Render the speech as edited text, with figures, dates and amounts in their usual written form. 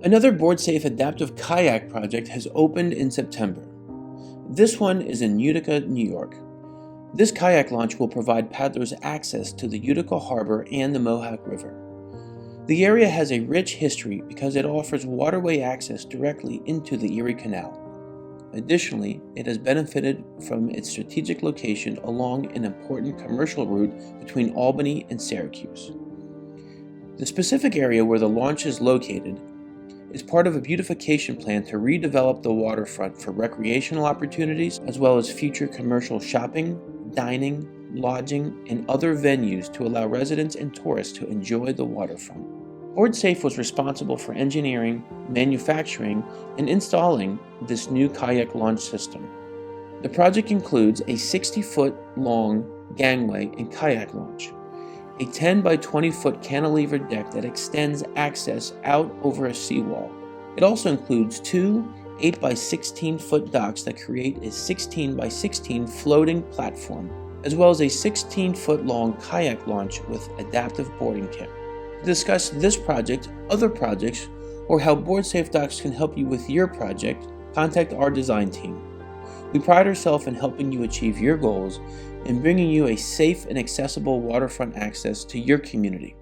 Another BoardSafe adaptive kayak project has opened in September. This one is in Utica, New York. This kayak launch will provide paddlers access to the Utica Harbor and the Mohawk River. The area has a rich history because it offers waterway access directly into the Erie Canal. Additionally, it has benefited from its strategic location along an important commercial route between Albany and Syracuse. The specific area where the launch is located is part of a beautification plan to redevelop the waterfront for recreational opportunities as well as future commercial shopping, dining, lodging, and other venues to allow residents and tourists to enjoy the waterfront. BoardSafe was responsible for engineering, manufacturing, and installing this new kayak launch system. The project includes a 60-foot long gangway and kayak launch, a 10 by 20-foot cantilever deck that extends access out over a seawall. It also includes two 8 by 16-foot docks that create a 16 by 16 floating platform, as well as a 16-foot long kayak launch with adaptive boarding kit. To discuss this project, other projects, or how BoardSafe docks can help you with your project, contact our design team. We pride ourselves in helping you achieve your goals and bringing you a safe and accessible waterfront access to your community.